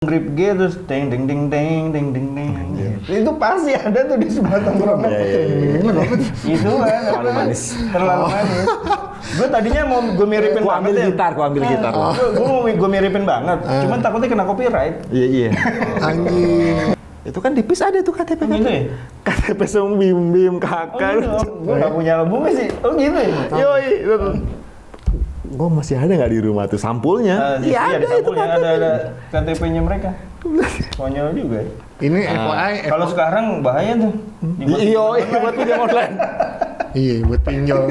Grip G terus ding ding ding ding ding ding ding. Itu pasti ada tuh di sebuah tongkrongan. Itu kan terlalu manis. Terlalu manis. Gue tadinya mau gue miripin Gua banget ambil gitar, gua ambil gitar. Gue mau gue miripin banget. Cuman takutnya kena copyright. Iya. Anjing. Itu kan tipis ada tuh KTP kan. Gitu ya? KTP sama bim kakak. Gue gak punya albumnya sih. Oh gitu ya? Yoi. Gue masih ada nggak di rumah tuh sampulnya? Iya ada sampulnya, ada KTP-nya mereka. Konyol juga. Ini FYI. Kalau sekarang bahaya tuh. Iya, buat pinjam online. Iya, buat pinjol.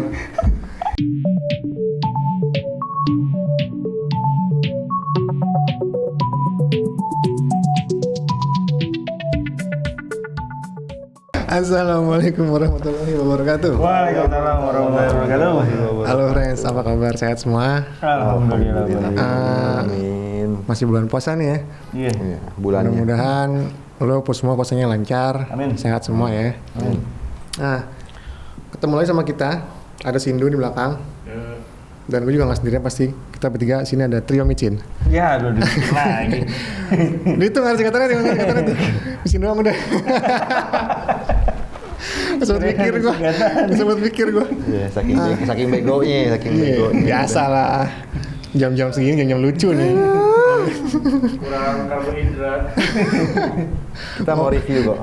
Assalamualaikum warahmatullahi wabarakatuh. Waalaikumsalam warahmatullahi wabarakatuh. Halo friends, apa kabar? Sehat semua? Alhamdulillah. Amin. Masih bulan puasa nih ya. Iya. Iya, bulannya. Mudah-mudahan lo semua puasanya lancar, Amin. sehat semua ya. Amin. Nah, ketemu lagi sama kita. Ada Sindu di belakang. Dan gue juga nggak sendirian pasti. Kita bertiga sini ada trio micin. Ya, aduh lagi. Itu nggak harus kata-kata tuh. Micin doang udah. Sempat mikir gue. Iya, saking begonya. Biasa lah. Jam-jam segini jam-jam lucu nih. Kurang karbohidrat. Kita mau review kok.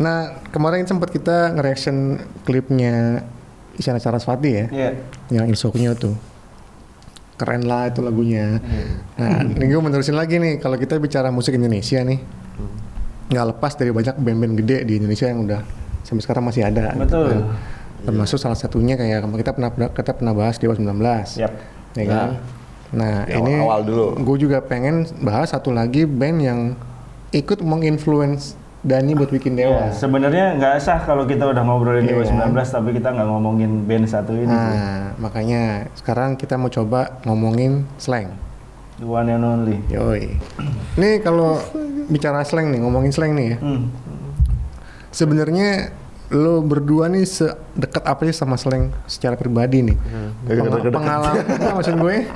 Nah kemarin sempat kita nge-reaction klipnya Isyana Sarasvati ya. Iya. Yang Insomnia tuh. Keren lah itu lagunya. Nah ini gue menerusin lagi nih. Kalau kita bicara musik Indonesia nih. Nggak lepas dari banyak band-band gede di Indonesia yang udah sampai sekarang masih ada. Betul. Gitu. Termasuk salah satunya kayak kita pernah bahas Dewa 19. Yap. Ya kan? Nah Di ini awal dulu. gue juga pengen bahas satu lagi band yang ikut menginfluence Dani buat bikin Dewa. Ya, sebenarnya nggak sah kalau kita udah ngobrolin Dewa 19 tapi kita nggak ngomongin band satu ini. Nah makanya sekarang kita mau coba ngomongin slang. The one and only. Yoi. Nih kalau bicara slang nih, ngomongin slang nih ya. Sebenarnya lo berdua nih sedekat apa sih sama slang secara pribadi nih? Pengalaman maksud gue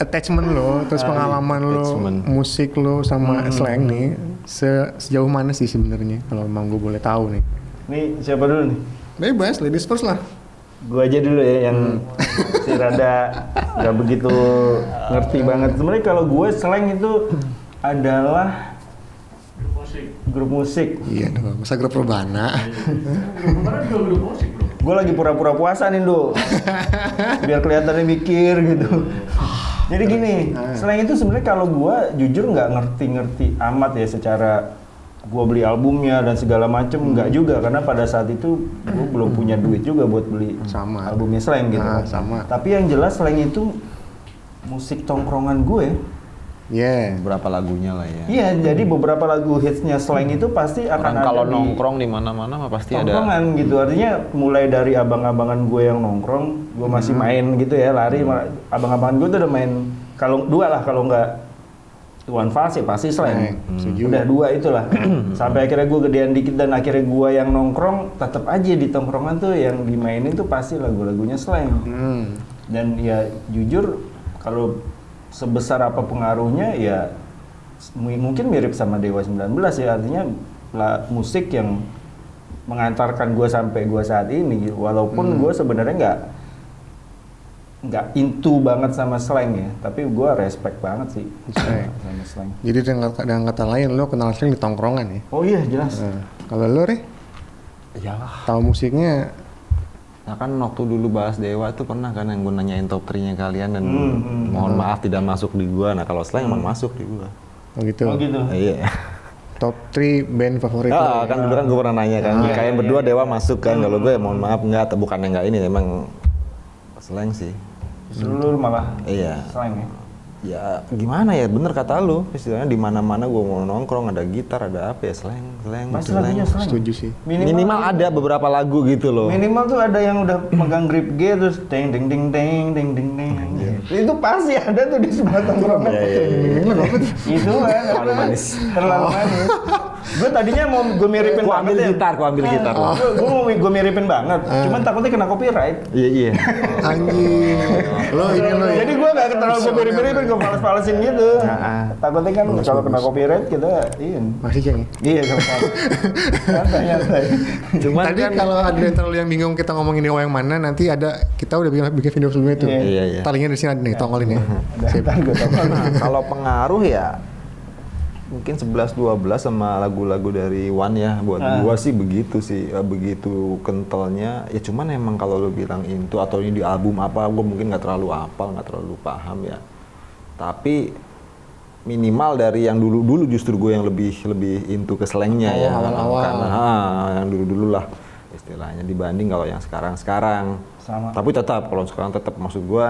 attachment lo, terus pengalaman lo, musik lo sama slang nih sejauh mana sih sebenarnya kalau emang gue boleh tahu nih? Nih siapa dulu nih? Bebas, ladies first lah. Gue aja dulu ya yang si rada nggak begitu ngerti banget. Sebenarnya kalau gue slang itu adalah grup musik. Iya, masa grup Rebana. Gue lagi pura-pura puasa nih, Do. Biar kelihatannya mikir gitu. Jadi gini, selain itu sebenarnya kalau gue jujur nggak ngerti-ngerti amat ya secara gue beli albumnya dan segala macem, nggak juga karena pada saat itu gue belum punya duit juga buat beli albumnya Slang gitu. Sama. Tapi yang jelas Slang itu musik tongkrongan gue. Iya. Berapa lagunya lah ya. Iya, jadi beberapa lagu hitsnya Slang itu pasti akan Orang ada kalau di nongkrong di mana-mana mah pasti ada. tongkrongan gitu. Artinya mulai dari abang-abangan gue yang nongkrong, gue masih main gitu ya, lari. Abang-abangan gue tuh udah main kalau dua lah, kalau nggak Tuan Fals ya pasti Slang. Udah dua itulah. Sampai akhirnya gue gedean dikit dan akhirnya gue yang nongkrong tetap aja di tongkrongan tuh yang dimainin tuh pasti lagu-lagunya Slang. Dan ya jujur kalau sebesar apa pengaruhnya ya mungkin mirip sama Dewa 19 ya, artinya musik yang mengantarkan gue sampai gue saat ini walaupun gue sebenarnya nggak into banget sama slang ya, tapi gue respect banget sih sama slang. Jadi dengan kata lain lo kenal slang di tongkrongan ya? Oh iya jelas. Kalau lo Re? Iyalah. Tahu musiknya? Nah kan waktu dulu bahas Dewa tuh pernah kan yang gue nanyain top 3-nya kalian dan mohon maaf tidak masuk di gua. Nah kalau slang emang masuk di gua. Oh gitu? Oh gitu. Iya. Top 3 band favorit lo? Kan dulu kan gue pernah nanya kan. Kalian berdua Dewa masuk kan. Kalau gue mohon maaf enggak, bukannya enggak ini memang slang sih. Seluruh malah Iya. slang ya. Ya gimana ya, bener kata lu, istilahnya di mana-mana gue mau nongkrong ada gitar, ada apa ya, slang. Pasti lagunya slang. Setuju sih. Minimal ada beberapa lagu gitu loh. Minimal tuh ada yang udah megang grip G terus ding ding ding ding ding ding ding. Itu pasti ada tuh di sebuah tongkrongan. Iya. Itu kan Terlalu manis. Terlalu manis. Gue tadinya mau gue miripin Gua ambil banget ya. gitar, gua ambil gitar. Gue mau gue miripin banget. Cuman takutnya kena copyright. Iya. Anjing. Lo ini lo. Jadi gue gak terlalu gue mirip-miripin, gue fales-falesin gitu. Takutnya kan kalau kena copyright kita Masih Ceng. Iya sama-sama. Santai. Cuman Tadi kan kalau ada yang terlalu yang bingung kita ngomongin Dewa yang mana, nanti ada kita udah bikin video sebelumnya tuh. Iya. Talinya di sini ada nih, tongolin ya. Ntar gue tau. kalau pengaruh ya mungkin 11-12 sama lagu-lagu dari One ya buat gua sih begitu begitu kentalnya ya. Cuman emang kalau lu bilang itu atau ini di album apa, gua mungkin nggak terlalu hafal, nggak terlalu paham ya. Tapi minimal dari yang dulu justru gue yang lebih into ke slangnya ya, awal-awal. karena yang dulu lah istilahnya dibanding kalau yang sekarang Sama. tapi tetap kalau sekarang tetap maksud gue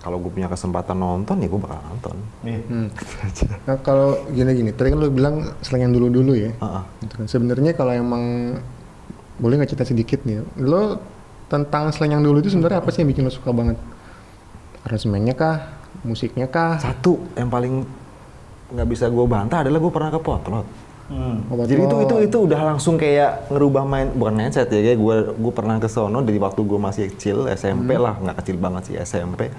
kalau gue punya kesempatan nonton ya gue bakal nonton. Nah kalau gini, tadi kan lo bilang slang yang dulu ya. Gitu kan. Sebenarnya kalau emang boleh nggak cerita sedikit nih, lo tentang slang yang dulu itu sebenarnya apa sih yang bikin lo suka banget? Aransemennya kah? Musiknya kah? Satu yang paling nggak bisa gue bantah adalah gue pernah ke Potlot. Jadi itu udah langsung kayak ngerubah bukan mindset ya, kayak gue pernah ke sono dari waktu gue masih kecil SMP lah, nggak kecil banget sih SMP,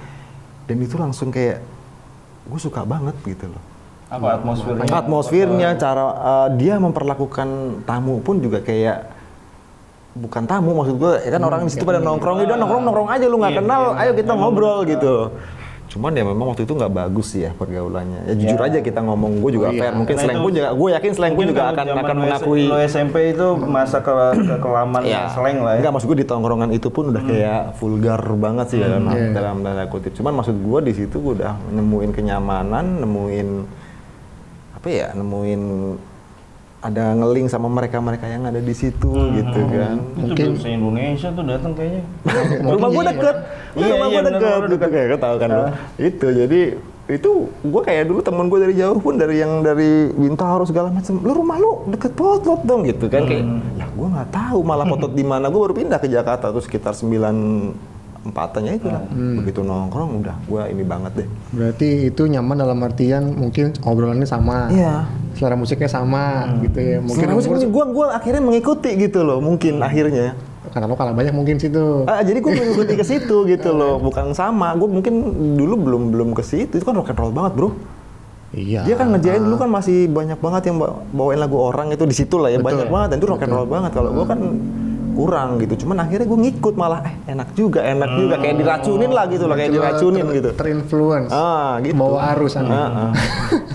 dan itu langsung kayak gue suka banget gitu loh. Apa atmosfernya? Atmosfernya, cara dia memperlakukan tamu pun juga kayak bukan tamu, maksud gue ya kan orang di situ pada nongkrong, udah nongkrong aja lu nggak kenal, ayo kita ngobrol gitu. Cuman ya memang waktu itu nggak bagus sih ya pergaulannya. Ya jujur aja kita ngomong, gue juga fair. Mungkin slang pun juga, gue yakin slang pun juga akan mengakui. Lo SMP itu masa kelaman slang lah ya. Enggak, maksud gue di tongkrongan itu pun udah kayak vulgar banget sih dalam tanda kutip. Cuman maksud gue di situ gue udah nemuin kenyamanan, nemuin ada ngeling sama mereka yang ada di situ gitu kan. Mungkin se-Indonesia tuh datang kayaknya. Rumah gue deket, rumah gue deket kayak tahu kan lo. Itu jadi itu gue kayak dulu temen gue dari jauh pun dari Bintaro segala macam. Lu rumah lu deket Potlot dong gitu kan kayak. Ya gue nggak tahu malah Potlot di mana. Gue baru pindah ke Jakarta tuh sekitar 94-nya itu lah. Begitu nongkrong udah gue ini banget deh. Berarti itu nyaman dalam artian mungkin obrolannya sama. Iya. Selera musiknya sama gitu ya. Mungkin gue akhirnya mengikuti gitu loh mungkin akhirnya. Karena lo kalah banyak mungkin situ. Jadi gue mengikuti ke situ gitu loh, bukan sama. Gue mungkin dulu belum ke situ. Itu kan rock and roll banget, bro. Iya. Dia kan ngerjain dulu kan masih banyak banget yang bawain lagu orang itu di situ lah ya. Betul. Banyak banget dan itu rock and roll banget. Kalau gue kan kurang gitu. Cuman akhirnya gue ngikut malah enak juga kayak diracunin lah gitu lah, kayak diracunin gitu. Terinfluence. Gitu. Bawa arus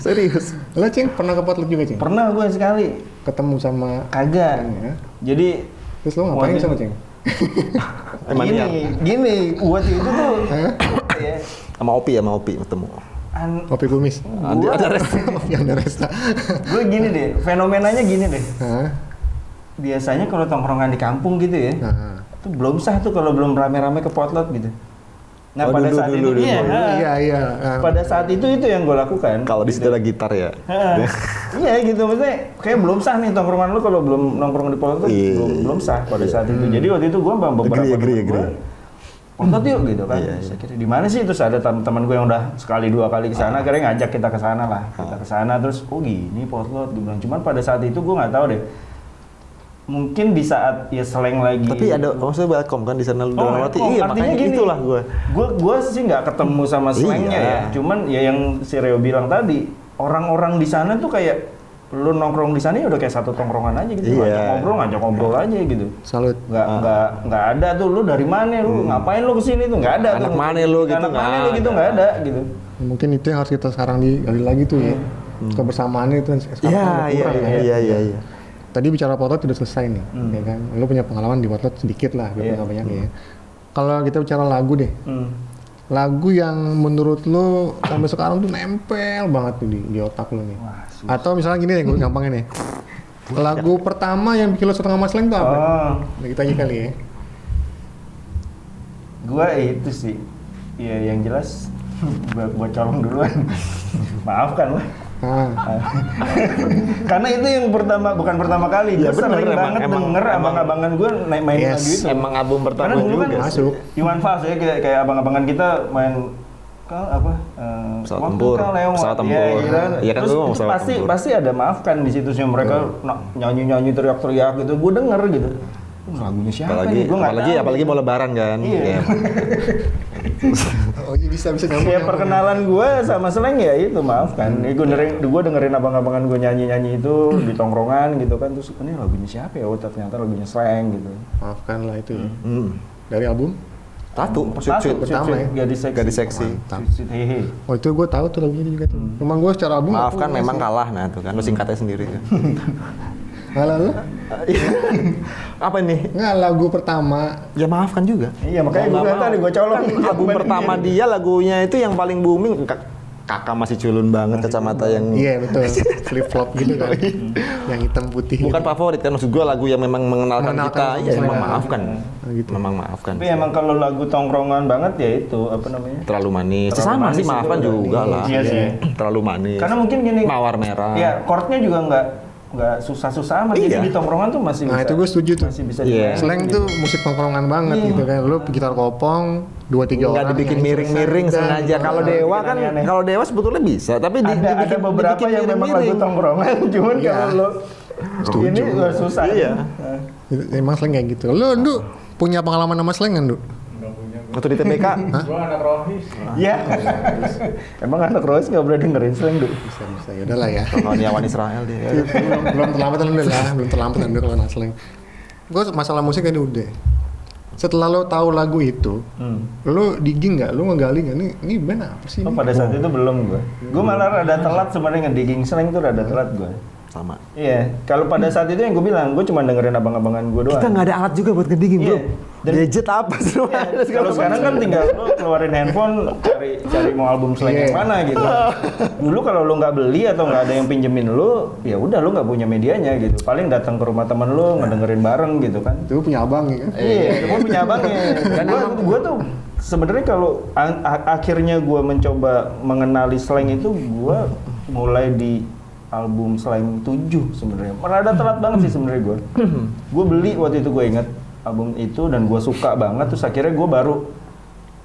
Serius. Lo Cing pernah ke Potlot juga Cing? Pernah gue sekali. Ketemu sama Kagak. Ya. Jadi terus lo ngapain sama Cing? Gini, buat itu tuh sama Opi ketemu. Kopi kumis. Ada Resta. Gue gini deh, fenomenanya gini deh. Biasanya kalau tongkrongan di kampung gitu ya, itu belum sah tuh kalau belum rame-rame ke Potlot gitu. Nah pada saat itu iya. Pada saat itu yang gue lakukan. Kalau di situ ada gitar ya. Iya gitu, maksudnya kayak belum sah nih tongkrongan lu kalau belum nongkrong di Potlot belum sah pada saat itu. Jadi waktu itu gue sama beberapa teman gue Potlot yuk gitu kan. Saya kira di mana sih, terus ada teman gue yang udah sekali dua kali ke sana, akhirnya ngajak kita ke sana lah. Kita ke sana terus gini Potlot dibilang. Cuman pada saat itu gue nggak tahu deh. Mungkin di saat ya slang lagi. Tapi ada maksudnya welcome kan di sana lu dalam arti iya makanya gini, itulah gue. Gue sih nggak ketemu sama slangnya ya. Cuman ya yang si Reo bilang tadi, orang-orang di sana tuh kayak lu nongkrong di sana ya udah kayak satu tongkrongan aja gitu. Ngajak ngobrol aja gitu. Salut. Nggak ada tuh lu dari mana lu ngapain lu kesini tuh nggak ada. Anak mana lu gitu nggak ada gitu. Mungkin itu yang harus kita sekarang digali lagi tuh ya. Kebersamaan itu sekarang kurang ya. Iya. Tadi bicara Potlot udah selesai nih, ya kan? Lu punya pengalaman di Potlot sedikit lah, nggak banyak ya. Kalau kita bicara lagu deh, lagu yang menurut lu sampai sekarang tuh nempel banget tuh di otak lu nih. Atau misalnya gini deh, gue gampangnya nih. Lagu pertama yang bikin lu suka sama slang tuh apa? Nah, kita aja kali ya. Gua itu sih, ya yang jelas gua colong duluan. Maafkan lah. Karena itu yang bukan pertama kali. Gue sering banget denger abang-abangan gue main lagu itu. Emang album pertama juga kan masuk. Iwan Fals ya kayak abang-abangan kita main Pesawat waktu tempur. kau lewat. Pesawat tempur. Ya, gitu. Iya kan, Terus gua mau itu pesawat pasti tempur. pasti ada maafkan di situ sih mereka nyanyi teriak-teriak gitu. Gue denger gitu. Lagunya siapa Apalagi nih? Gua nggak tahu. apalagi mau lebaran kan. Iya. Oh iya bisa nyambung. Ya perkenalan gue sama Slang ya itu maafkan. Gue dengerin abang-abangan gue nyanyi itu di tongkrongan gitu kan. Terus ini lagunya siapa ya? Oh ternyata lagunya Slang gitu. Maafkan lah itu ya. Hmm. Dari album? Satu, sweet. pertama ya? Gadis seksi. Mantap. Sweet, hehe. Oh itu gue tahu tuh lagunya juga tuh. Cuman gue secara album nggak Maafkan punya memang sih. kalah, nah itu kan, lu singkatnya sendiri kan. Nggak lalu? Apa nih? Nggak lagu pertama. Ya maafkan juga. Iya makanya Mau gue nggak kata mau. nih gue colong. Kan album pertama dia lagunya itu yang paling booming. Kakak masih culun banget kacamata yang Iya betul. Flip flop gitu kan. Yang hitam putih. bukan favorit kan, maksud gua lagu yang memang mengenalkan Mengenalkan kita. Iya, sama memang selera. maafkan. Gitu. Memang maafkan. Tapi emang kalau lagu tongkrongan banget ya itu apa namanya? Terlalu manis. Terlalu Sama manis sih itu maafkan udah juga nih. lah. Iya sih. Terlalu manis. Karena mungkin gini. Mawar merah. Ya chordnya juga nggak susah-susah amat. Iya. Jadi di tongkrongan tuh masih Nah, bisa. itu gue setuju tuh. Masih bisa Iya. dimainin Slang gitu. tuh musik tongkrongan banget Iya. gitu kan. Lu gitar kopong 2-3 Nggak orang. dibikin nyanyi miring-miring selesai. sengaja. Kalau Nggak Dewa bikin kan, aneh-aneh. kalau Dewa sebetulnya bisa, tapi Ada beberapa yang memang lagu tongkrongan, cuman Iya. kalau lo ini nggak susah. Iya. Nah. Emang slang kayak gitu. Lu Ndu punya pengalaman sama slang kan, Ndu? Waktu di TBK, Iya. Emang anak Royce nggak boleh dengerin slang dulu. Bisa ya udahlah ya. kawan Israel dia. belum terlambat lah, belum terlambat Ndu kalau anak slang. Gue masalah musik kan udah. Setelah lo tahu lagu itu, lo digging nggak? Lo ngegali nggak? Ini band apa sih? Oh, pada saat itu belum gue. Gue malah rada telat sebenarnya ngedigging slang tuh rada telat gue. Sama. Iya, kalau pada saat itu yang gue bilang, gue cuma dengerin abang-abangan gue doang. Kita nggak ada alat juga buat ngedigging, bro. Iya. Dan- Gadget apa sih? Iya, kalau sekarang kan tinggal lo keluarin handphone, cari mau album slang yang mana gitu. Dulu kalau lo nggak beli atau nggak ada yang pinjemin lo, ya udah lo nggak punya medianya gitu. Paling datang ke rumah temen lo ngedengerin bareng gitu kan. Itu punya abang ya kan? Iya, gue punya abangnya. Dan gue tuh sebenarnya kalau akhirnya gue mencoba mengenali slang itu, gue mulai di album Slang 7 sebenarnya. Rada telat banget sih sebenarnya gue. Gue beli waktu itu, gue inget album itu dan gue suka banget. Terus akhirnya gue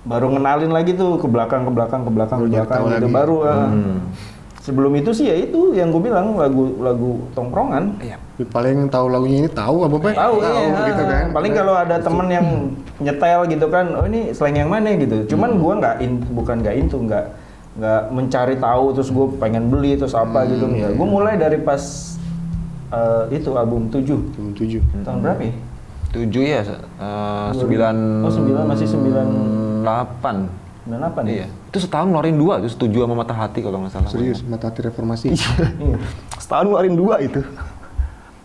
baru ngenalin lagi tuh ke belakang Baru jadi tahu gitu lagi. baru. Sebelum itu sih ya itu yang gue bilang lagu tongkrongan. Iya. Paling tahu lagunya ini tahu apa? Tahu iya. gitu kan. Paling kalau ada temen yang nyetel gitu kan, oh ini slang yang mana gitu. Cuman gua bukan nggak mencari tahu terus gue pengen beli terus apa gitu enggak. Gue mulai dari pas itu album 7. Album 7. Tahun berapa ya? 7 ya, 9. Oh 9 masih 8. 98 Iya. ya? Itu setahun ngeluarin 2, itu Setuju sama Mata Hati kalau nggak salah. Serius, Mata Hati Reformasi. Iya. Setahun ngeluarin 2 itu.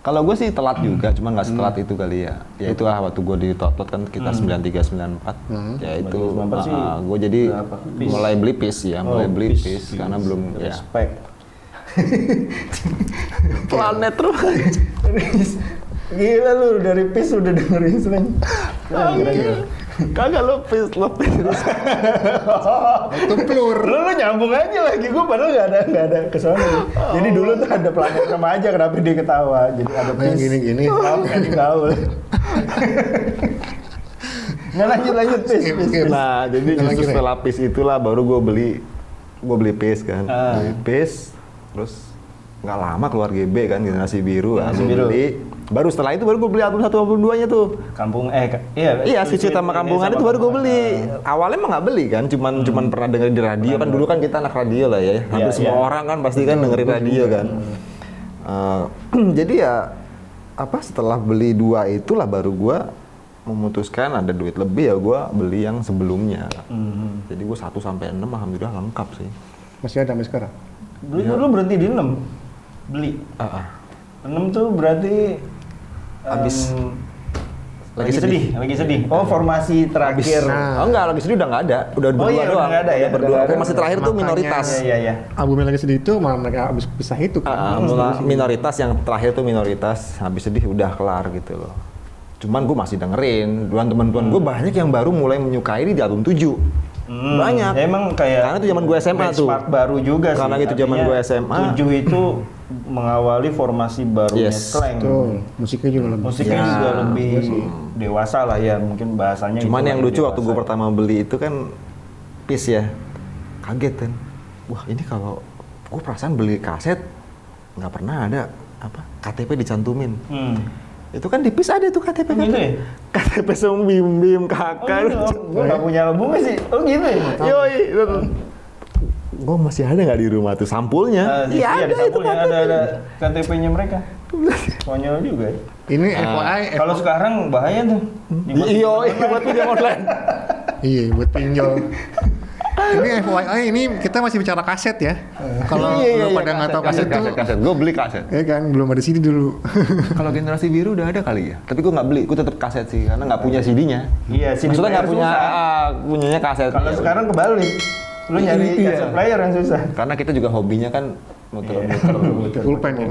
Kalau gue sih telat juga, cuma nggak setelat itu kali ya. Ya itulah waktu gue di Totot kan sekitar 93 94. Ya itu 94 sih gue jadi berapa? Peace. mulai beli PIS ya, mulai beli Peace. PIS karena belum ya. Respect. Planet terus. Gila lu dari PIS udah dengerin slang. Kira-kira. Kagak lo PIS. Itu plur. Lu nyambung aja lagi, gue padahal nggak ada kesana. Jadi dulu tuh ada planet remaja, kenapa dia ketawa? Jadi ada Yang gini-gini. Kan gaul. Nggak lanjut PIS. Skip. Nah, jadi Kita lagi, justru Rek. setelah PIS itulah baru gue beli PIS kan. Beli PIS, terus nggak lama keluar GB kan, Generasi Biru. Generasi Gua Biru. beli. Baru setelah itu baru gue beli album 1 album 2-nya tuh. Iya, Sweet sama Kampungan itu baru gue beli. Awalnya emang nggak beli kan, cuman pernah dengerin di radio kan. Dulu kan kita anak radio lah ya. Hampir semua orang kan pasti kan dengerin radio kan. Jadi ya setelah beli 2 itulah baru gue memutuskan ada duit lebih ya gue beli yang sebelumnya. Jadi gue 1 sampai 6 alhamdulillah lengkap sih. Masih ada sampai sekarang. Dulu berhenti di 6 beli. 6 tuh berarti Habis. lagi sedih. Oh, formasi terakhir. Nah. Oh enggak, lagi sedih udah nggak ada. Udah berdua iya, udah doang. nggak ada ya, Udah berdua. udah nggak ada. Formasi terakhir tuh Makanya- minoritas. Iya. Albumnya lagi sedih itu malah mereka habis pisah itu kan. Minoritas yang terakhir tuh minoritas. Habis sedih udah kelar gitu loh. Cuman gue masih dengerin. Teman-teman gue banyak yang baru mulai menyukai di album 7. Banyak. Ya, emang kayak Karena itu zaman gue SMA tuh. benchmark baru juga sih. Karena itu zaman Artinya gue SMA. 7 itu mengawali formasi barunya Yes. slang. Tuh, musiknya juga lebih. Musiknya Ya, juga lebih dewasa lah ya, mungkin bahasanya. Cuman itu yang lebih lucu waktu gue dewasa. pertama beli itu kan PIS ya. kaget kan. Wah ini kalau gue perasaan beli kaset nggak pernah ada KTP dicantumin. Itu kan di PIS ada tuh KTP kan. Gitu ya? KTP sama bim kakak. Gue nggak punya albumnya sih. Oh gitu ya? Yoi. Gue masih ada nggak di rumah tuh sampulnya? Iya ada sampulnya, ada KTP-nya mereka. Konyol juga ya. Ini FYI. Kalau sekarang bahaya tuh. Iya, buat pinjam online. Iya, buat pinjol. Ini FYI, ini kita masih bicara kaset ya. Kalau lu pada nggak tahu kaset tuh, kaset. Gue beli kaset. ya kan belum ada CD dulu. Kalau generasi biru udah ada kali ya. Tapi gue nggak beli, gue tetap kaset sih karena nggak punya CD-nya. Iya, CD Maksudnya nggak player punya, susah. punyanya kaset. Kalau sekarang kebalik. Lu nyari kaset player yang susah. Karena kita juga hobinya kan muter-muter. Pulpen ya.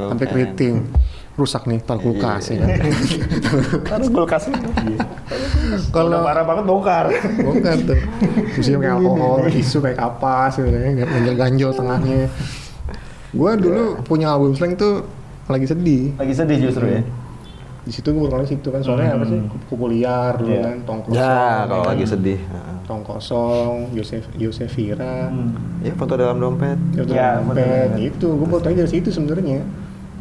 Sampai keriting. Rusak nih, tar kulkas ya. Harus kulkas. Kalau parah banget bongkar. Bongkar tuh. Musim kayak alkohol, tisu kayak kapas gitu ya, ganjel-ganjel tengahnya. Gua dulu punya album slang tuh lagi sedih. Lagi sedih justru ya. Di situ gue mulai situ kan, soalnya apa sih? Kupu liar dulu kan, tong kosong. Ya, kalau lagi sedih. Tong kosong, Yosefira. Ya, foto dalam dompet. Ya, gitu. Gue mau tanya dari situ sebenarnya.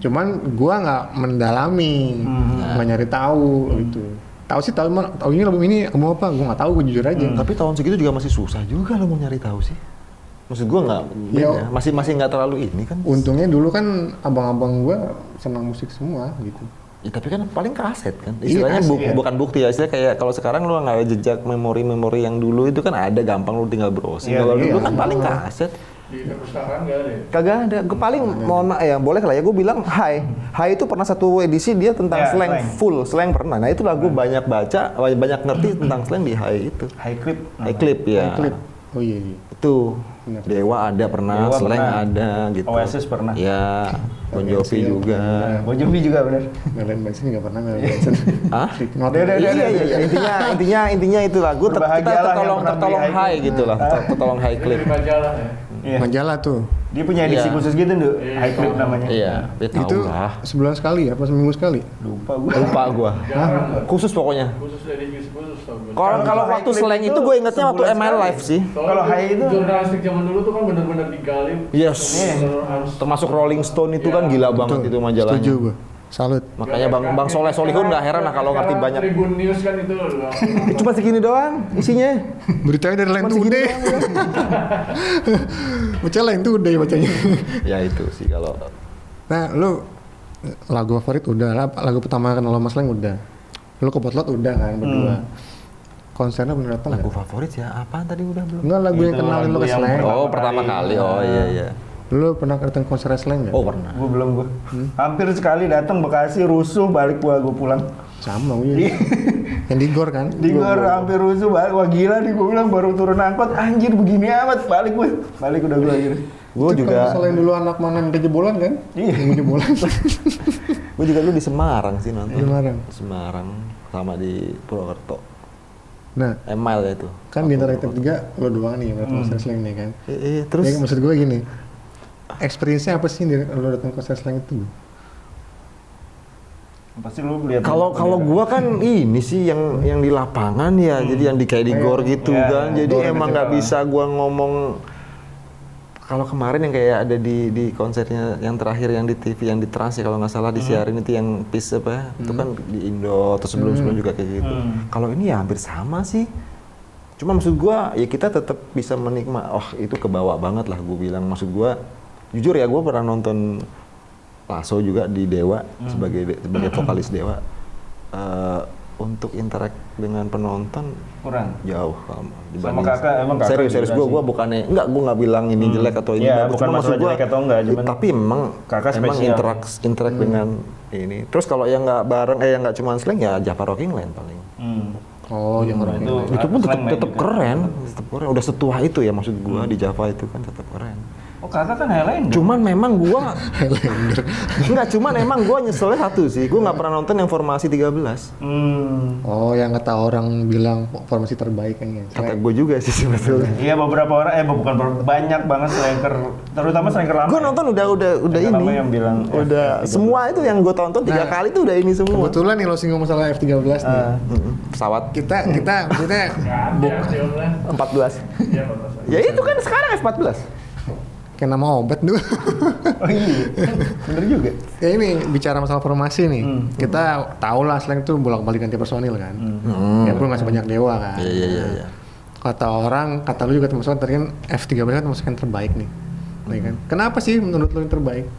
Cuman gue nggak mendalami, nggak nyari tahu gitu. Tahu sih tahu ini album ini album apa? Gue nggak tahu, gue jujur aja. Tapi tahun segitu juga masih susah juga lo mau nyari tahu sih. Maksud gue nggak, masih nggak terlalu ini kan. Untungnya dulu kan abang-abang gue senang musik semua gitu. Ya, tapi kan paling kaset kan. Istilahnya bukan bukti ya. Istilahnya kayak kalau sekarang lu nggak ada jejak memori-memori yang dulu itu kan ada, gampang lu tinggal browsing. Kalau dulu kan paling kaset. Di perpustakaan nggak ada ya? Kagak ada. Gue paling mohon maaf ya, boleh lah ya gue bilang Hai itu pernah satu edisi dia tentang slang full, slang pernah. Nah itu lah gue banyak baca, banyak ngerti tentang slang di Hai itu. High clip. High clip ya. High clip. Oh iya. Itu Benar. Dewa ada pernah, Dewa slang pernah. ada gitu. Oasis pernah. Ya, Bon Jovi juga. Bon Jovi juga bener. Ngelain Benson nggak pernah ngelain Benson. Hah? Iya. Intinya itu lah. Gue kita Berbahagialah yang pernah tertolong beli high gitu lah, tertolong high Itu clip. di majalah ya? Iya. Majalah tuh. Dia punya edisi Iya. khusus gitu tuh, high clip namanya. Iya, dia tahu Itu lah. sebulan sekali apa seminggu sekali? Lupa gua. Lupa gua. Jarang. Khusus pokoknya. Khusus edisi khusus tau gue. Kalau high waktu clip slang itu itu gue ingetnya waktu sebulan ML sekali. Live sih. Kalau high itu- jurnalistik zaman dulu tuh kan benar-benar digali. Yes. Bener-bener harus- Termasuk Rolling Stone itu kan gila banget itu majalahnya. Setuju gue. Salut. Makanya Bang Soleh Solihun nggak heran lah kalau ngerti banyak. Tribun News kan itu loh. Cuma segini doang isinya. Beritanya dari Line Segini Today. doang, ya. Baca Line Today bacanya. Ya itu sih kalau. Nah, lu lagu favorit udah, lagu pertama kenal Mas Leng udah. Lu ke Potlot udah kan berdua. Konsernya bener datang Lagu nggak? favorit ya apaan tadi udah belum? Enggak, lagu yang Itu kenalin lu lagu ke yang Slang. pertama. Oh pertama kali. Oh iya. Lu pernah datang konser Slang nggak? Oh pernah. Gua belum gua. Hampir sekali datang Bekasi rusuh balik gua pulang. Sama gue. Yang di Gor kan? Di gor hampir rusuh balik. Wah gila nih gua bilang baru turun angkot anjir begini amat balik gua. Balik udah gua akhirnya. Gue Itu juga. kalau selain dulu anak mana yang jebolan kan? Iya. Yang jebolan. Gue juga dulu di Semarang sih nonton. Semarang. Semarang sama di Purwokerto. Nah, Mile itu. kan di antara kita tiga lo doang nih yang datang konser Slang nih kan? Terus Ya, maksud gue gini, experience-nya apa sih lo datang konser Slang itu? Pasti lu lihat. kalau gua kan ini sih yang di lapangan ya, jadi yang di kayak di gor gitu Iya, kan. Jadi gor emang gitu nggak kan. bisa gua ngomong. Kalau kemarin yang kayak ada di konsernya yang terakhir yang di TV yang di Trans ya kalau nggak salah disiarin itu yang Peace apa ya, itu kan di Indo atau sebelum juga kayak gitu. Kalau ini ya hampir sama sih. Cuma maksud gua ya kita tetap bisa menikmati. Oh itu kebawa banget lah gue bilang. Maksud gua jujur ya gua pernah nonton Lasso juga di Dewa sebagai vokalis Dewa. Untuk interact dengan penonton kurang. jauh Sama kakak emang kakak serius juga gue bukannya gue nggak bilang ini jelek atau ini Iya, bagus. bukan Cuma masalah maksud jelek atau enggak, cuman tapi emang kakak emang spesial. interact dengan ini. Terus kalau yang nggak bareng yang nggak cuma slang ya Java Rocking Land paling. Oh, yang orang Itu pun slang tetap juga. keren, tetap keren. Udah setua itu ya maksud gua di Java itu kan tetap keren. Oh kakak kan Highlander. Cuman memang gua enggak, cuman emang gua nyeselnya satu sih. Gua nggak pernah nonton yang formasi 13. Oh, yang kata orang bilang formasi terbaik kayaknya. Kata gua juga sih sebetulnya. Iya beberapa orang, banyak banget striker, terutama striker lama. Gua nonton udah Striker lama ini. yang bilang Udah semua itu yang gua tonton 3 kali tuh udah ini semua. Kebetulan nih lo singgung masalah F13 nih. Pesawat Kita maksudnya 14. Iya, Bapak. Ya itu kan sekarang F14. kayak nama obat dulu. Oh iya, bener juga. Ya ini bicara masalah formasi nih. Kita tahu lah slang tuh bolak-balik ganti personil kan. Ya pun nggak sebanyak Dewa kan. Iya. Kata lu juga termasuk tadi kan F13 kan termasuk yang terbaik nih. Ya kan? Kenapa sih menurut lu yang terbaik?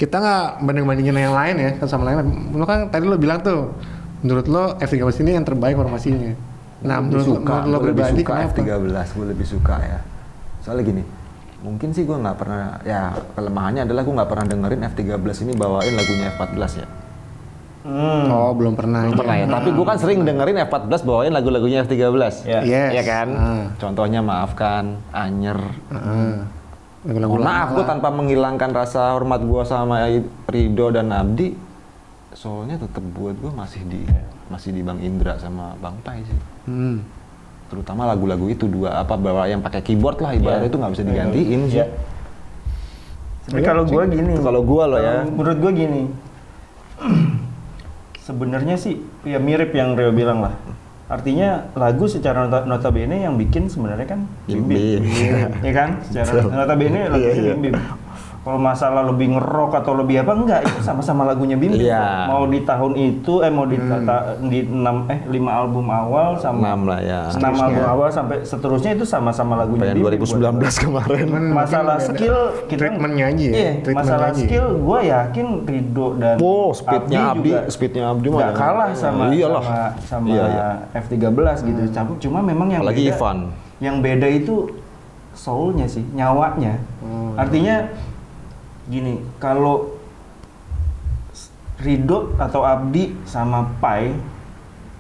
Kita nggak banding-bandingin yang lain ya, kan sama lain. Lu kan tadi lu bilang tuh, menurut lo F13 ini yang terbaik formasinya. Nah, menurut lo pribadi kenapa? F13, gue lebih suka ya. Soalnya gini, mungkin sih gue nggak pernah, ya kelemahannya adalah gue nggak pernah dengerin F13 ini bawain lagunya F14 ya. Oh, belum pernah. Belum pernah ya, tapi gue kan sering dengerin F14 bawain lagu-lagunya F13. Ya. Yes. Iya kan? Contohnya Maafkan, Anyer. Lagu-lagu Maaf, gue tanpa menghilangkan rasa hormat gue sama Rido dan Abdi, soalnya tetap buat gue masih di Bang Indra sama Bang Pai sih. Terutama lagu-lagu itu bawa yang pakai keyboard lah ibaratnya itu nggak bisa digantiin sih. Iya. Tapi kalau gue gini. Kalau gue loh ya. Menurut gue gini. Sebenarnya sih ya mirip yang Rio bilang lah. Artinya lagu secara notabene yang bikin sebenarnya kan Bim Bim. Ya kan? Secara notabene lagunya Bim Bim. Kalau masalah lebih ngerok atau lebih apa enggak, itu sama-sama lagunya Bim Bim. Iya. Mau di tahun itu mau di 5 album awal sama 6 lah ya. 6 album awal sampai seterusnya itu sama-sama lagunya Yang Bim Bim. 2019 kemarin. Masalah skill kita treatmentnya aja ya. Iya, Treatment masalah aja. skill gue yakin Rido dan speednya Abdi mah nggak kalah sama F13 gitu. Cuma memang yang apalagi beda, Ivan. yang beda itu soulnya sih, nyawanya. Artinya gini, kalau Rido atau Abdi sama Pai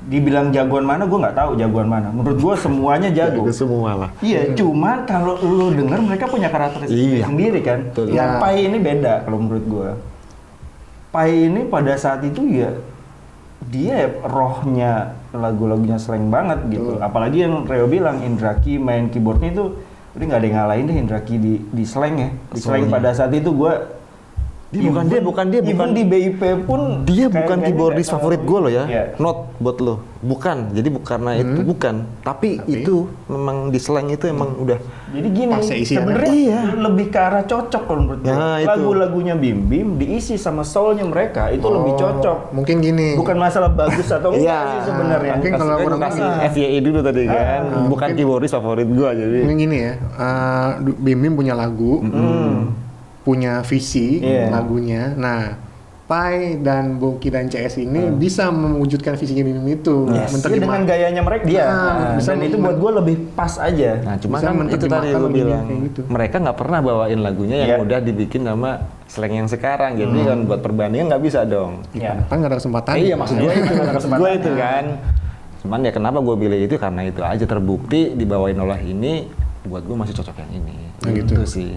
dibilang jagoan mana, gue nggak tahu jagoan mana. Menurut gue semuanya jago. Semua lah. Iya, cuman kalau lu denger mereka punya karakteristik sendiri kan. Betul. Yang Pai ini beda kalau menurut gue. Pai ini pada saat itu ya dia rohnya lagu-lagunya slang banget gitu. Apalagi yang Reo bilang Indraki main keyboardnya itu udah nggak ada yang ngalahin deh Indraki di slang ya. Di slang pada saat itu gue Bukan dia di BIP pun dia bukan keyboardis favorit gue loh ya. Iya. Not buat lo. Bukan. Jadi karena itu bukan. Tapi itu memang di slang itu emang udah. Jadi gini, sebenarnya lebih ke arah cocok kalau menurut gue. Nah, itu. Lagu-lagunya Bim Bim diisi sama soulnya mereka itu lebih cocok. Mungkin gini. Bukan masalah bagus atau enggak sih sebenarnya. Mungkin kalau gue kasih FYI dulu tadi kan. Bukan keyboardis favorit gue jadi. Mungkin gini ya. Bim Bim punya lagu. Punya visi lagunya. Nah, Pai dan Boki dan CS ini bisa mewujudkan visinya Bim Bim itu. Dengan gayanya mereka dan itu buat gue lebih pas aja. Nah, cuma kan itu tadi gue bilang gitu. mereka nggak pernah bawain lagunya yang udah dibikin sama slang yang sekarang. Jadi kan buat perbandingan nggak bisa dong. Kan nggak ada kesempatan. Iya, maksud gue itu, gue itu kan. Cuman ya kenapa gue pilih itu karena itu aja terbukti dibawain oleh ini, buat gue masih cocok yang ini. Gitu sih.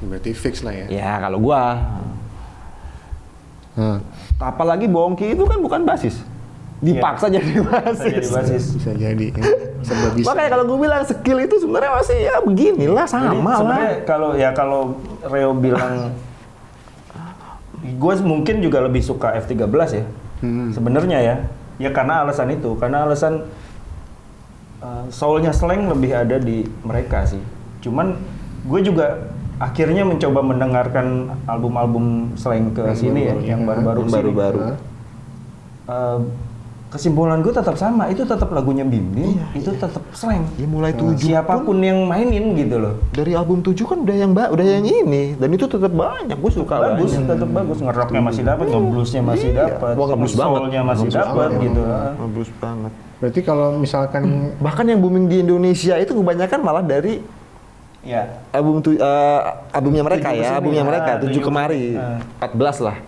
Berarti fix lah ya. Ya kalau gua. Apalagi Bongki itu kan bukan basis. Dipaksa jadi basis. Bisa jadi. Bisa. Makanya kalau gua bilang skill itu sebenarnya masih ya beginilah sama lah. Kalau Reo bilang gue mungkin juga lebih suka F13 ya. Sebenarnya ya. Ya karena alasan itu, karena alasan soulnya slang lebih ada di mereka sih. Cuman gue juga akhirnya mencoba mendengarkan album-album slang ke sini ya, yang baru-baru. Kesimpulan gue tetap sama, itu tetap lagunya Bim Bim, itu tetap slang. Ya mulai 7 siapapun yang mainin gitu loh. Dari album 7 kan udah yang ini dan itu tetap banyak. Gue suka tetap bagus. Ngeroknya masih dapat, ngebluesnya masih dapat, soulnya masih dapat gitu. Ngeblues banget. Berarti kalau misalkan bahkan yang booming di Indonesia itu kebanyakan malah dari albumnya mereka 7 kemari 14 lah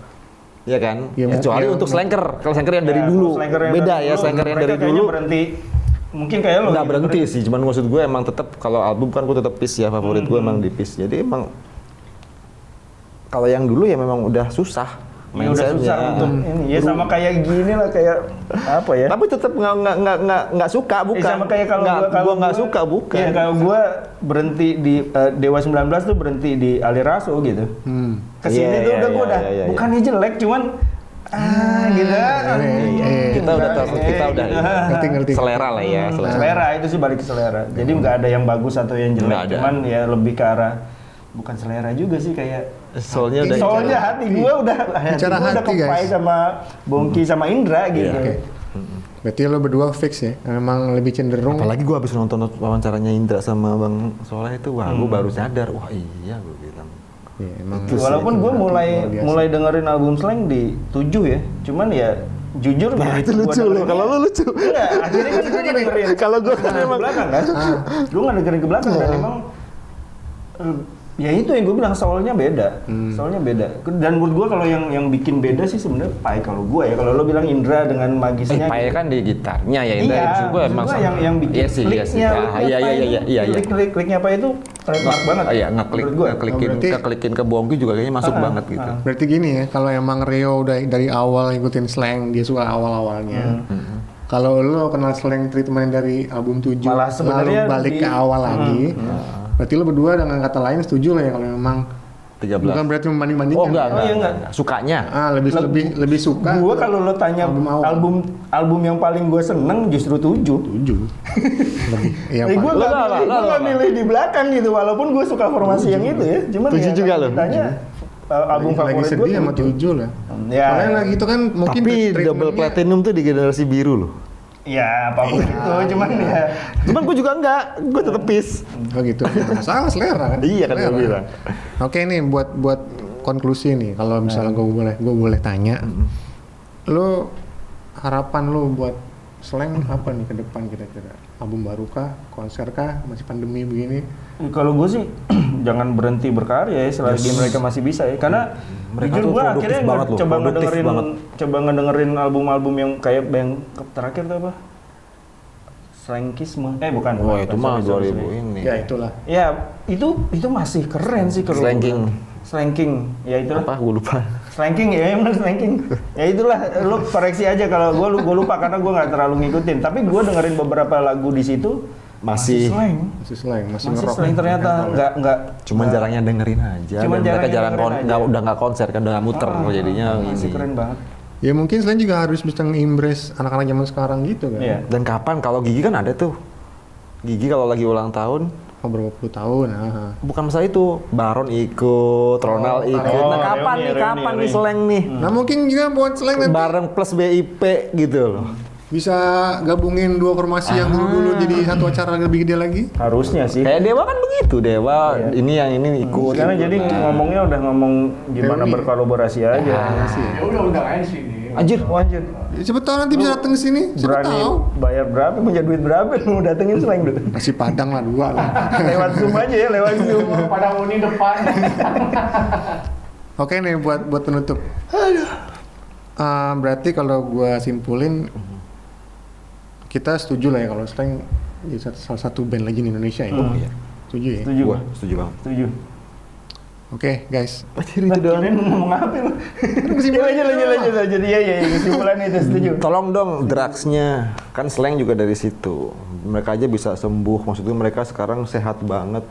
ya kan kecuali untuk slanker. Kalau slanker yang dari dulu beda ya, slanker yang dari dulu berhenti mungkin kayak lo. Nggak gitu, berhenti sih, cuman maksud gue emang tetap kalau album kan gue tetap Peace ya, favorit gue emang di Peace. Jadi emang kalau yang dulu ya memang udah susah. Ya udah susah untuk ini. Ya sama kayak gini lah, kayak apa ya? Tapi tetap nggak suka, bukan? Sama kayak kalau gua nggak suka, bukan? Ya kalau gue berhenti di Dewa 19 tuh berhenti di Aliraso gitu. Kesini tuh udah gue udah bukannya jelek, cuman gitu. Kita udah tahu, kita udah Ngerti. selera lah ya. Selera itu sih balik ke selera. Jadi nggak ada yang bagus atau yang jelek, cuman ya lebih ke arah bukan selera juga sih, kayak soalnya hati gue udah kepai sama Bongki sama Indra gitu. Oke. Berarti lo berdua fix ya, memang lebih cenderung. Apalagi gue habis nonton wawancaranya Indra sama Bang Soleh itu, wah gue baru sadar, wah iya gue bilang. Ya, emang Walaupun gue mulai dengerin album Slank di 7 ya, cuman ya jujur itu lucu loh, kalau lo lucu. Enggak, akhirnya kan gue dengerin. Kalau gue kan emang ke belakang kan, gue nggak dengerin ke belakang dan emang ya itu yang gue bilang, soalnya beda. Dan menurut gue kalau yang bikin beda sih sebenarnya Pai kalau gue ya. Kalau lo bilang Indra dengan magisnya. Pai kan di gitarnya ya Indra. Iya, gue emang yang bikin kliknya. Iya. Kliknya Pai itu trademark banget. Iya, ngeklikin ke Bongki juga kayaknya masuk banget gitu. Berarti gini ya, kalau emang Rio dari awal ngikutin Slank, dia suka awal-awalnya. Kalau lo kenal Slank treatment dari album 7, malah lalu balik ke awal lagi. Berarti lo berdua dengan kata lain setuju lah ya kalau memang 13. Bukan berarti membanding-bandingkan. Oh enggak. Sukanya. Lebih suka. Gue kalau lo tanya album yang paling gue seneng justru 7. Iya. Gue nggak milih di belakang gitu, walaupun gue suka formasi yang itu ya. Cuman 7 juga lo. Tanya album favorit gue sedih sama 7 lah. Ya. Makanya lagi itu kan mungkin. Tapi double platinum tuh di generasi biru loh. Ya apapun itu, cuman gue juga enggak, gue tetep Peace. Oh gitu, masalah selera kan? Iya kan gue bilang. Oke nih, buat konklusi nih, kalau misalnya gue boleh tanya, lo harapan lo buat Slank apa nih ke depan kira-kira? Album baru kah? Konser kah? Masih pandemi begini? Kalau gue sih jangan berhenti berkarya ya selagi mereka masih bisa ya, karena mereka jujur gue akhirnya coba ngedengerin album-album yang kayak yang terakhir tuh apa? Slankisme. Bukan. Oh, itu mah 2000 ini. Ya itulah. Ya, itu masih keren sih kalau Slanking. Ya itulah. Apa? Gue lupa. Slanking ya, emang slanking. Ya itulah, lu koreksi aja kalau gue lupa karena gue nggak terlalu ngikutin. Tapi gue dengerin beberapa lagu di situ masih slang, masih ngerok. Slang ternyata nggak. Cuman jarangnya dengerin aja. Cuman mereka udah nggak konser kan, udah nggak muter jadinya. Masih keren banget. Ya mungkin Slank juga harus bisa nge-embrace anak-anak zaman sekarang gitu kan. Iya. Dan kapan? Kalau Gigi kan ada tuh. Gigi kalau lagi ulang tahun. Berapa puluh tahun. Bukan masalah itu. Baron ikut, Ronald ikut. Nah kapan nih Slank nih? Nah mungkin juga buat Slank nanti. Bareng plus BIP gitu loh. Bisa gabungin dua formasi yang dulu jadi satu acara lebih gede lagi? Harusnya sih. Kayak Dewa kan begitu, Dewa ini yang ini ikut. Sekarang jadi ngomongnya udah ngomong gimana berkolaborasi aja. Ya udah aja sih nih. Anjir. Siapa tahu nanti bisa datang ke sini. Siapa Berani tahu. bayar berapa, punya duit berapa mau datengin Slank dulu. Nasi Padang lah 2 lah. Lewat Zoom aja ya, lewat Zoom. Padang Uni depan. Oke nih buat penutup. Berarti kalau gua simpulin kita setuju lah ya kalau Slank jadi salah satu band lagi di Indonesia ya. Iya. Setuju ya? Setuju. Wah, setuju banget. Setuju. Oke guys. Itu doang. Kirain ngomong apa lu? Lanjut. Iya, kesimpulan itu setuju. Tolong dong drugsnya, kan Slank juga dari situ. Mereka aja bisa sembuh, maksudnya mereka sekarang sehat banget.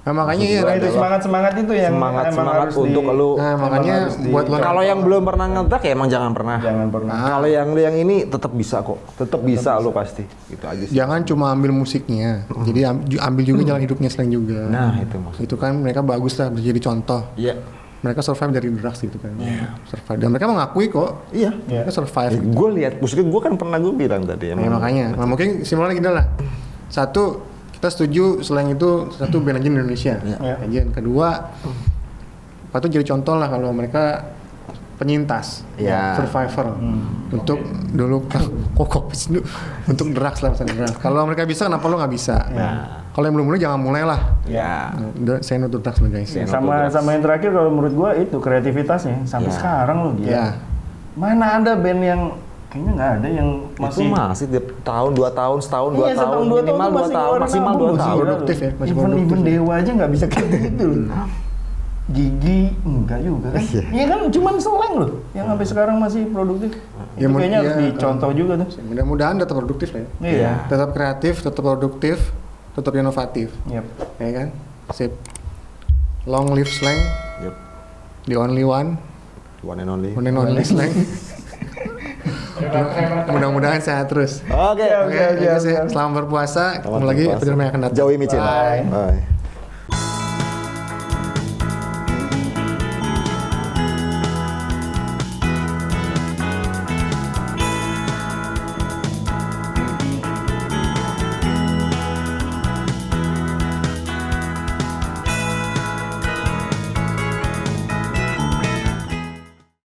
Nah makanya ya itu semangat itu yang semangat harus untuk lu. Nah makanya buat lo Kalau yang belum pernah ngedrug ya emang jangan pernah. Kalau yang ini tetap bisa kok, tetap bisa lu pasti. Gitu aja sih. jangan cuma ambil musiknya, jadi ambil juga jalan hidupnya Slank juga. Nah itu maksudnya. Itu kan mereka bagus lah jadi contoh. Iya. Mereka survive dari drugs gitu kan. Survive dan mereka mengakui kok. Iya. Mereka survive. Gitu. Gue lihat, maksudnya gue kan pernah gue bilang tadi. Ya, makanya, nah, mungkin simpulannya gini lah. Satu, kita setuju Slank itu satu band aja di Indonesia. Aja. Kedua, patut jadi contoh lah kalau mereka penyintas, survivor untuk dulu untuk drugs lah misalnya drugs. Kalau mereka bisa, kenapa lo nggak bisa? Kalau yang belum mulai jangan mulai lah. Saya no to drugs lah guys. Sama yang terakhir kalau menurut gua itu kreativitasnya sampai sekarang lo dia. Mana ada band yang Kayaknya nggak ada yang Itu masih masih tiap tahun, 2 tahun, setahun, 2 Iya, tahun, setahun, 2 tahun minimal tuh 2 masih tahun, ngeluarin maksimal album 2 loh, tahun. gila Produktif loh. ya, masih Even produktif. Dewa aja nggak bisa kayak gitu loh. Gigi enggak juga kan? Iya kan, cuman Slank loh yang sampai sekarang masih produktif. Ya, Itu kayaknya harus iya, dicontoh juga tuh. Mudah-mudahan tetap produktif lah ya. Iya. Tetap kreatif, tetap produktif, tetap inovatif. Yap. Ya kan? Sip. Long live slang, Yep. the only one One and only. and only slang. Mudah-mudahan sehat terus. Oke. Oke, selamat berpuasa. Ketemu lagi episode yang akan datang. Jauhi micin. Bye. Bye.